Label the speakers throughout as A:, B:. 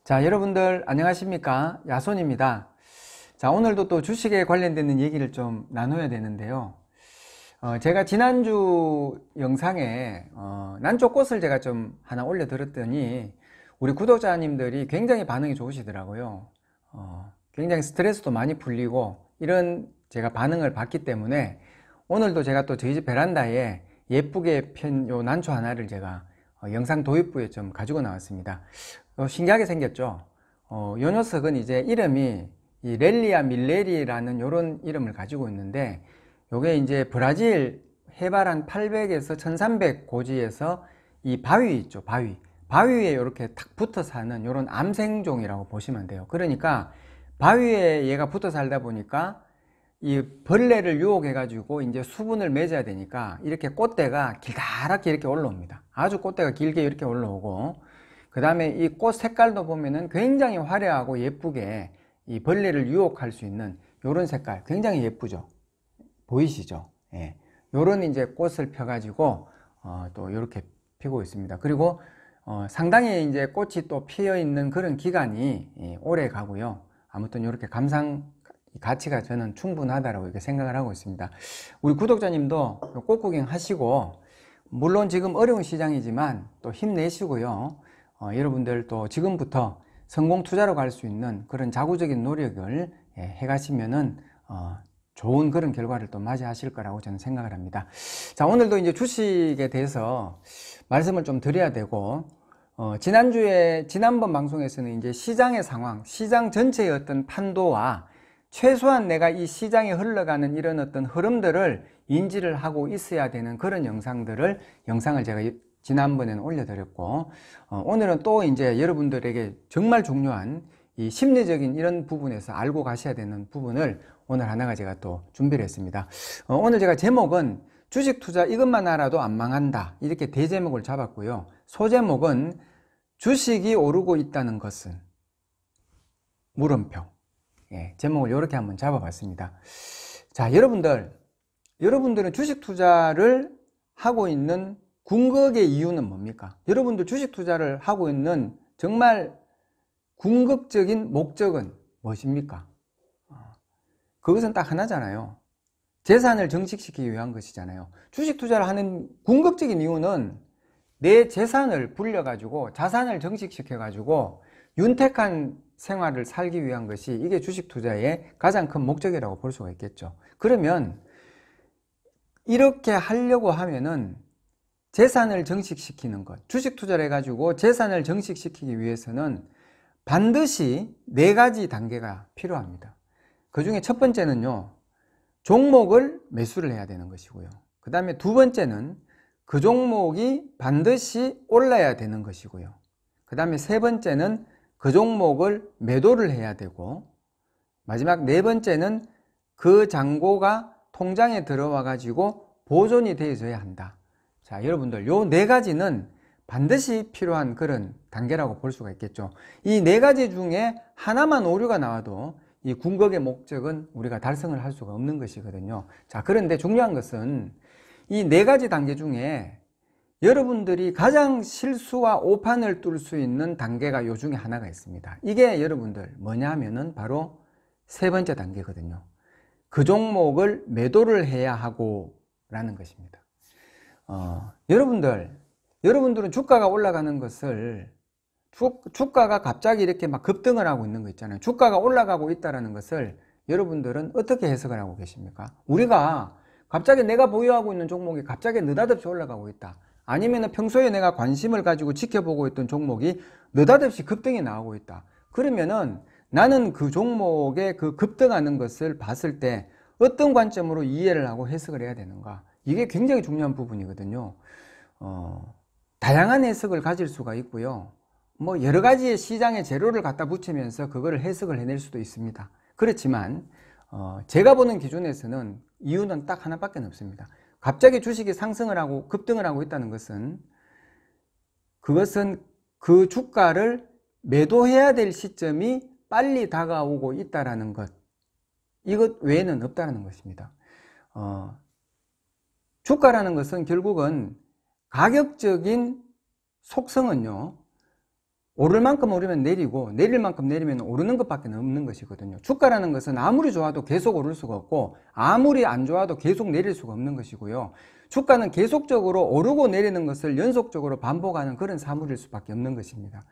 A: 자, 여러분들 안녕하십니까? 야손입니다. 자, 오늘도 또 주식에 관련되는 얘기를 좀 나눠야 되는데요. 제가 지난주 영상에 난초꽃을 제가 좀 하나 올려드렸더니 우리 구독자님들이 굉장히 반응이 좋으시더라고요. 굉장히 스트레스도 많이 풀리고 이런 제가 반응을 받기 때문에 오늘도 제가 또 저희 집 베란다에 예쁘게 편 요 난초 하나를 제가 영상 도입부에 좀 가지고 나왔습니다. 신기하게 생겼죠. 요 녀석은 이제 이름이 이 렐리아 밀레리라는 요런 이름을 가지고 있는데, 요게 이제 브라질 해발 한 800에서 1300 고지에서 이 바위 있죠, 바위에 이렇게 탁 붙어 사는 요런 암생종이라고 보시면 돼요. 그러니까 바위에 얘가 붙어 살다 보니까 이 벌레를 유혹해 가지고 이제 수분을 맺어야 되니까 이렇게 꽃대가 길다랗게 이렇게 올라옵니다. 아주 꽃대가 길게 이렇게 올라오고, 그 다음에 이 꽃 색깔도 보면은 굉장히 화려하고 예쁘게 이 벌레를 유혹할 수 있는 요런 색깔 굉장히 예쁘죠. 보이시죠? 예. 요런 이제 꽃을 펴가지고 또 이렇게 피고 있습니다. 그리고 상당히 이제 꽃이 또 피어 있는 그런 기간이 오래 가고요. 아무튼 이렇게 감상 가치가 저는 충분하다라고 이렇게 생각을 하고 있습니다. 우리 구독자님도 꽃 구경 하시고, 물론 지금 어려운 시장이지만 또 힘내시고요. 여러분들 또 지금부터 성공 투자로 갈 수 있는 그런 자구적인 노력을 해가시면은 좋은 그런 결과를 또 맞이하실 거라고 저는 생각을 합니다. 자, 오늘도 이제 주식에 대해서 말씀을 좀 드려야 되고, 지난번 방송에서는 이제 시장의 상황, 시장 전체의 어떤 판도와 최소한 내가 이 시장에 흘러가는 이런 어떤 흐름들을 인지를 하고 있어야 되는 그런 영상을 제가 지난번에는 올려드렸고, 오늘은 또 이제 여러분들에게 정말 중요한 이 심리적인 이런 부분에서 알고 가셔야 되는 부분을 오늘 하나가 제가 또 준비를 했습니다. 오늘 제가 제목은 주식 투자 이것만 알아도 안 망한다, 이렇게 대제목을 잡았고요. 소제목은 주식이 오르고 있다는 것은 물음표. 제목을 이렇게 한번 잡아봤습니다. 자, 여러분들은 주식 투자를 하고 있는 궁극의 이유는 뭡니까? 여러분들 주식 투자를 하고 있는 정말 궁극적인 목적은 무엇입니까? 그것은 딱 하나잖아요. 재산을 증식시키기 위한 것이잖아요. 주식 투자를 하는 궁극적인 이유는 내 재산을 불려가지고 자산을 증식시켜가지고 윤택한 생활을 살기 위한 것이, 이게 주식 투자의 가장 큰 목적이라고 볼 수가 있겠죠. 그러면 이렇게 하려고 하면은 재산을 증식시키는 것, 주식 투자를 해가지고 재산을 증식시키기 위해서는 반드시 4가지 단계가 필요합니다. 그 중에 첫 번째는요, 종목을 매수를 해야 되는 것이고요. 그 다음에 두 번째는 그 종목이 반드시 올라야 되는 것이고요. 그 다음에 세 번째는 그 종목을 매도를 해야 되고, 마지막 네 번째는 그 잔고가 통장에 들어와 가지고 보존이 되어져야 한다. 자, 여러분들 요 4가지는 반드시 필요한 그런 단계라고 볼 수가 있겠죠. 이 4가지 중에 하나만 오류가 나와도 이 궁극의 목적은 우리가 달성을 할 수가 없는 것이거든요. 자, 그런데 중요한 것은 이 4가지 단계 중에 여러분들이 가장 실수와 오판을 뚫을 수 있는 단계가 요 중에 하나가 있습니다. 이게 여러분들 뭐냐 하면은 바로 세 번째 단계거든요. 그 종목을 매도를 해야 하고 라는 것입니다. 여러분들은 주가가 올라가는 것을, 주가가 갑자기 이렇게 막 급등을 하고 있는 거 있잖아요. 주가가 올라가고 있다는 것을 여러분들은 어떻게 해석을 하고 계십니까? 우리가 갑자기 내가 보유하고 있는 종목이 갑자기 느닷없이 올라가고 있다, 아니면 평소에 내가 관심을 가지고 지켜보고 있던 종목이 느닷없이 급등이 나오고 있다, 그러면은 나는 그 종목의 그 급등하는 것을 봤을 때 어떤 관점으로 이해를 하고 해석을 해야 되는가, 이게 굉장히 중요한 부분이거든요. 다양한 해석을 가질 수가 있고요. 뭐 여러 가지의 시장의 재료를 갖다 붙이면서 그거를 해석을 해낼 수도 있습니다. 그렇지만 제가 보는 기준에서는 이유는 딱 하나밖에 없습니다. 갑자기 주식이 상승을 하고 급등을 하고 있다는 것은, 그것은 그 주가를 매도해야 될 시점이 빨리 다가오고 있다는 것, 이것 외에는 없다는 것입니다. 주가라는 것은 결국은 가격적인 속성은요, 오를 만큼 오르면 내리고 내릴 만큼 내리면 오르는 것밖에 없는 것이거든요. 주가라는 것은 아무리 좋아도 계속 오를 수가 없고 아무리 안 좋아도 계속 내릴 수가 없는 것이고요. 주가는 계속적으로 오르고 내리는 것을 연속적으로 반복하는 그런 사물일 수밖에 없는 것입니다.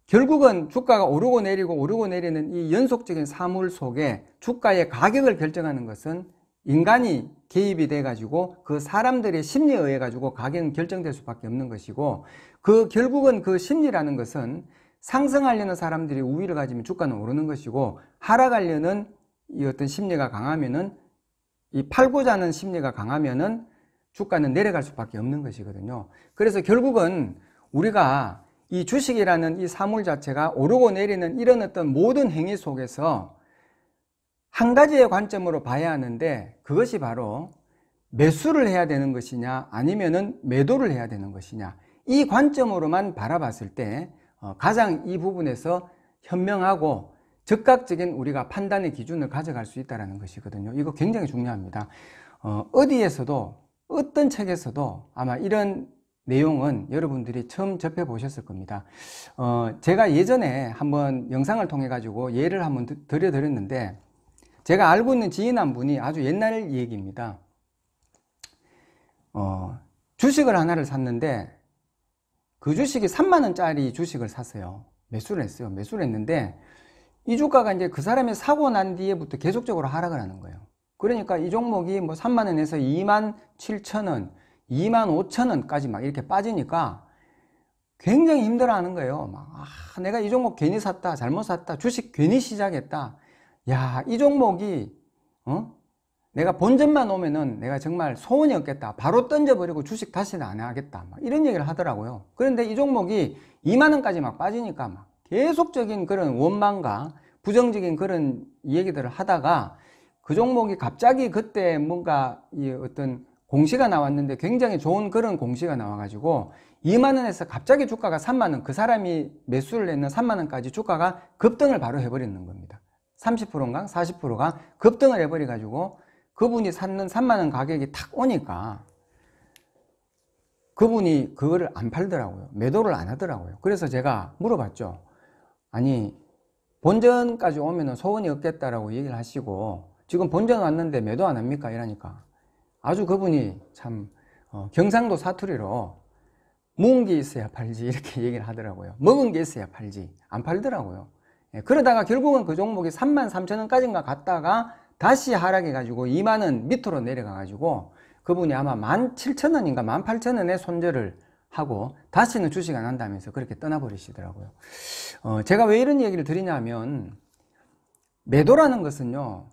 A: 결국은 주가가 오르고 내리는 이 연속적인 사물 속에 주가의 가격을 결정하는 것은 인간이 개입이 돼 가지고 그 사람들의 심리에 의해 가지고 가격은 결정될 수밖에 없는 것이고, 결국은 그 심리라는 것은 상승하려는 사람들이 우위를 가지면 주가는 오르는 것이고, 하락하려는 이 어떤 심리가 강하면은, 이 팔고자 하는 심리가 강하면은 주가는 내려갈 수밖에 없는 것이거든요. 그래서 결국은 우리가 이 주식이라는 이 사물 자체가 오르고 내리는 이런 어떤 모든 행위 속에서 한 가지의 관점으로 봐야 하는데, 그것이 바로 매수를 해야 되는 것이냐 아니면은 매도를 해야 되는 것이냐, 이 관점으로만 바라봤을 때 가장 이 부분에서 현명하고 즉각적인 우리가 판단의 기준을 가져갈 수 있다는 것이거든요. 이거 굉장히 중요합니다. 어디에서도 어떤 책에서도 아마 이런 내용은 여러분들이 처음 접해 보셨을 겁니다. 제가 예전에 한번 영상을 통해 가지고 예를 한번 드렸는데, 제가 알고 있는 지인 한 분이 아주 옛날 얘기입니다. 주식을 하나를 샀는데 그 주식이 3만 원짜리 주식을 샀어요. 매수를 했어요. 매수를 했는데 이 주가가 이제 그 사람이 사고 난 뒤에부터 계속적으로 하락을 하는 거예요. 그러니까 이 종목이 뭐 3만 원에서 2만 7천 원, 2만 5천 원까지 막 이렇게 빠지니까 굉장히 힘들어 하는 거예요. 막, 내가 이 종목 괜히 샀다, 잘못 샀다, 주식 괜히 시작했다. 야, 이 종목이, 내가 본전만 오면은 내가 정말 소원이 없겠다. 바로 던져버리고 주식 다시는 안 하겠다. 막 이런 얘기를 하더라고요. 그런데 이 종목이 2만 원까지 막 빠지니까 막 계속적인 그런 원망과 부정적인 그런 얘기들을 하다가 그 종목이 갑자기 그때 뭔가 이 어떤 공시가 나왔는데 굉장히 좋은 그런 공시가 나와가지고 2만 원에서 갑자기 주가가 3만 원, 그 사람이 매수를 했는 3만 원까지 주가가 급등을 바로 해버리는 겁니다. 30%인가 40%가 급등을 해버려가지고 그분이 샀는 3만 원 가격이 탁 오니까 그분이 그거를 안 팔더라고요. 매도를 안 하더라고요. 그래서 제가 물어봤죠. 아니, 본전까지 오면은 소원이 없겠다라고 얘기를 하시고 지금 본전 왔는데 매도 안 합니까? 이러니까 아주 그분이 참 경상도 사투리로 묵은 게 있어야 팔지 이렇게 얘기를 하더라고요. 먹은 게 있어야 팔지 안 팔더라고요. 그러다가 결국은 그 종목이 3만 3천 원까지인가 갔다가 다시 하락해가지고 2만 원 밑으로 내려가가지고 그분이 아마 17,000원인가 18,000원에 손절을 하고 다시는 주식 안 한다면서 그렇게 떠나버리시더라고요. 제가 왜 이런 얘기를 드리냐면, 매도라는 것은요,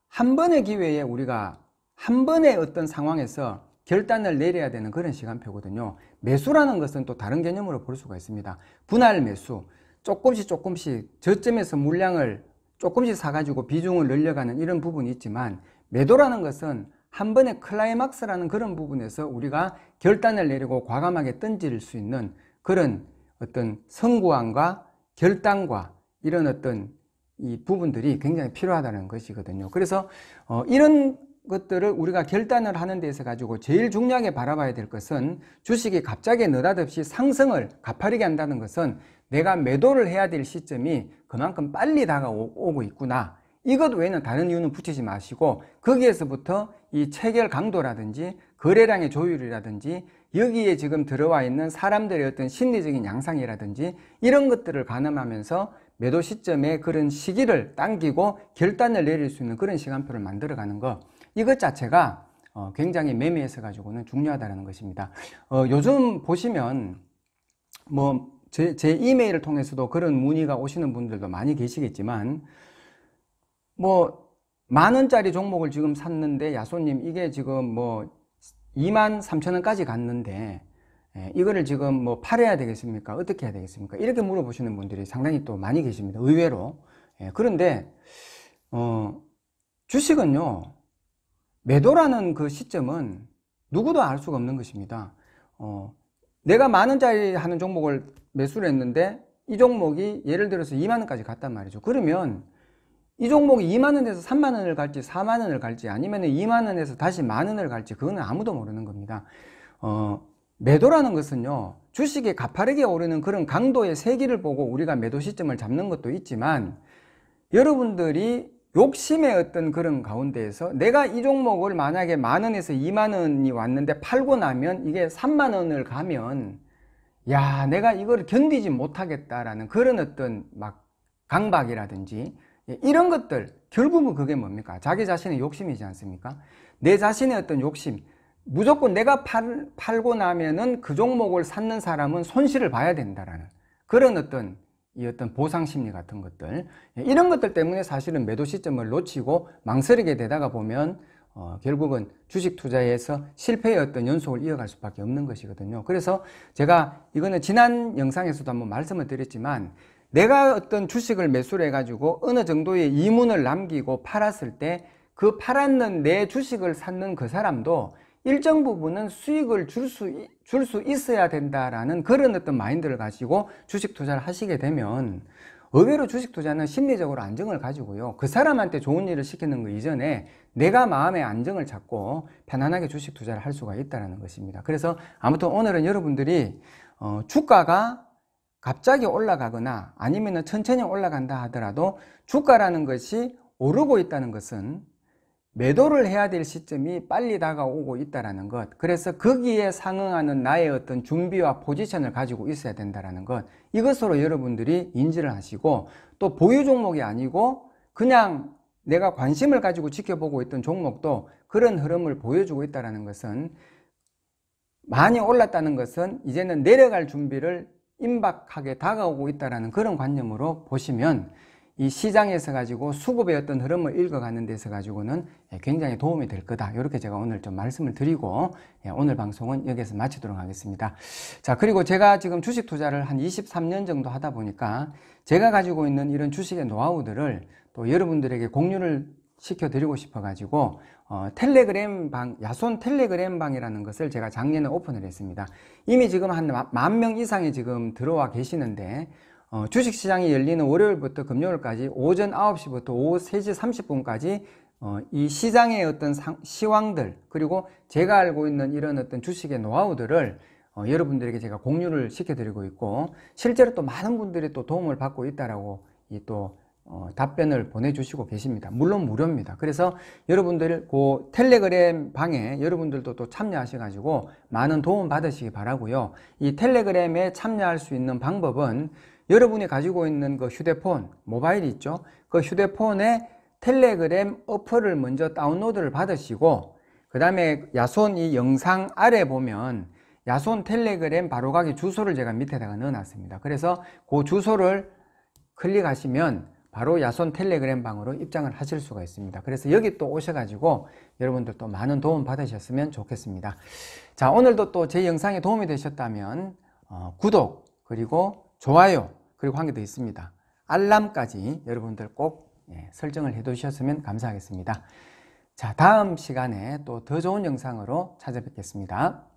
A: 한 번의 기회에 우리가 한 번의 어떤 상황에서 결단을 내려야 되는 그런 시간표거든요. 매수라는 것은 또 다른 개념으로 볼 수가 있습니다. 분할 매수, 조금씩 저점에서 물량을 조금씩 사가지고 비중을 늘려가는 이런 부분이 있지만, 매도라는 것은 한 번의 클라이막스라는 그런 부분에서 우리가 결단을 내리고 과감하게 던질 수 있는 그런 어떤 성구함과 결단과 이런 어떤 이 부분들이 굉장히 필요하다는 것이거든요. 그래서 이런 것들을 우리가 결단을 하는 데서 가지고 제일 중요하게 바라봐야 될 것은, 주식이 갑자기 느닷없이 상승을 가파르게 한다는 것은 내가 매도를 해야 될 시점이 그만큼 빨리 다가오고 있구나. 이것 외에는 다른 이유는 붙이지 마시고, 거기에서부터 이 체결 강도라든지 거래량의 조율이라든지 여기에 지금 들어와 있는 사람들의 어떤 심리적인 양상이라든지 이런 것들을 가늠하면서 매도 시점에 그런 시기를 당기고 결단을 내릴 수 있는 그런 시간표를 만들어가는 것, 이것 자체가 굉장히 매매에서 가지고는 중요하다는 것입니다. 요즘 보시면 뭐 제 이메일을 통해서도 그런 문의가 오시는 분들도 많이 계시겠지만, 뭐 10,000원짜리 종목을 지금 샀는데 야소님 이게 지금 뭐 23,000원까지 갔는데 이거를 지금 뭐 팔아야 되겠습니까? 어떻게 해야 되겠습니까? 이렇게 물어보시는 분들이 상당히 또 많이 계십니다. 의외로. 그런데 주식은요, 매도라는 그 시점은 누구도 알 수가 없는 것입니다. 내가 10,000원짜리 하는 종목을 매수를 했는데 이 종목이 예를 들어서 2만 원까지 갔단 말이죠. 그러면 이 종목이 2만 원에서 3만 원을 갈지 4만 원을 갈지 아니면 2만 원에서 다시 만 원을 갈지 그거는 아무도 모르는 겁니다. 매도라는 것은요, 주식이 가파르게 오르는 그런 강도의 세기를 보고 우리가 매도 시점을 잡는 것도 있지만, 여러분들이 욕심의 어떤 그런 가운데에서 내가 이 종목을 만약에 10,000원에서 20,000원이 왔는데 팔고 나면 이게 30,000원을 가면, 야, 내가 이걸 견디지 못하겠다라는 그런 어떤 막 강박이라든지 이런 것들, 결국은 그게 뭡니까? 자기 자신의 욕심이지 않습니까? 내 자신의 어떤 욕심, 무조건 내가 팔고 나면은 그 종목을 샀는 사람은 손실을 봐야 된다라는 그런 어떤 보상 심리 같은 것들, 이런 것들 때문에 사실은 매도 시점을 놓치고 망설이게 되다가 보면 결국은 주식 투자에서 실패의 어떤 연속을 이어갈 수밖에 없는 것이거든요. 그래서 제가 이거는 지난 영상에서도 한번 말씀을 드렸지만, 내가 어떤 주식을 매수를 해가지고 어느 정도의 이문을 남기고 팔았을 때 그 팔았는 내 주식을 샀는 그 사람도 일정 부분은 수익을 줄 수 있어야 된다라는 그런 어떤 마인드를 가지고 주식 투자를 하시게 되면, 의외로 주식 투자는 심리적으로 안정을 가지고요, 그 사람한테 좋은 일을 시키는 거 이전에 내가 마음의 안정을 찾고 편안하게 주식 투자를 할 수가 있다는 것입니다. 그래서 아무튼 오늘은 여러분들이 주가가 갑자기 올라가거나 아니면 천천히 올라간다 하더라도 주가라는 것이 오르고 있다는 것은 매도를 해야 될 시점이 빨리 다가오고 있다는 것, 그래서 거기에 상응하는 나의 어떤 준비와 포지션을 가지고 있어야 된다는 것, 이것으로 여러분들이 인지를 하시고, 또 보유 종목이 아니고 그냥 내가 관심을 가지고 지켜보고 있던 종목도 그런 흐름을 보여주고 있다는 것은, 많이 올랐다는 것은 이제는 내려갈 준비를 임박하게 다가오고 있다는 그런 관념으로 보시면 이 시장에서 가지고 수급의 어떤 흐름을 읽어가는 데서 가지고는 굉장히 도움이 될 거다. 이렇게 제가 오늘 좀 말씀을 드리고 오늘 방송은 여기서 마치도록 하겠습니다. 자, 그리고 제가 지금 주식 투자를 한 23년 정도 하다 보니까 제가 가지고 있는 이런 주식의 노하우들을 또 여러분들에게 공유를 시켜드리고 싶어가지고 텔레그램 방, 야손 텔레그램 방이라는 것을 제가 작년에 오픈을 했습니다. 이미 지금 한 10,000명 이상이 지금 들어와 계시는데, 주식시장이 열리는 월요일부터 금요일까지 오전 9시부터 오후 3시 30분까지 이 시장의 어떤 시황들, 그리고 제가 알고 있는 이런 어떤 주식의 노하우들을 여러분들에게 제가 공유를 시켜드리고 있고, 실제로 또 많은 분들이 또 도움을 받고 있다라고 답변을 보내주시고 계십니다. 물론 무료입니다. 그래서 여러분들 그 텔레그램 방에 여러분들도 또 참여하셔가지고 많은 도움 받으시기 바라고요. 이 텔레그램에 참여할 수 있는 방법은 여러분이 가지고 있는 그 휴대폰, 모바일이 있죠. 그 휴대폰에 텔레그램 어플을 먼저 다운로드를 받으시고, 그 다음에 야손 이 영상 아래 보면 야손 텔레그램 바로가기 주소를 제가 밑에다가 넣어놨습니다. 그래서 그 주소를 클릭하시면 바로 야손 텔레그램 방으로 입장을 하실 수가 있습니다. 그래서 여기 또 오셔가지고 여러분들 또 많은 도움 받으셨으면 좋겠습니다. 자, 오늘도 또 제 영상에 도움이 되셨다면 구독, 그리고 좋아요, 그리고 한 개 더 있습니다. 알람까지 여러분들 꼭 설정을 해 두셨으면 감사하겠습니다. 자, 다음 시간에 또 더 좋은 영상으로 찾아뵙겠습니다.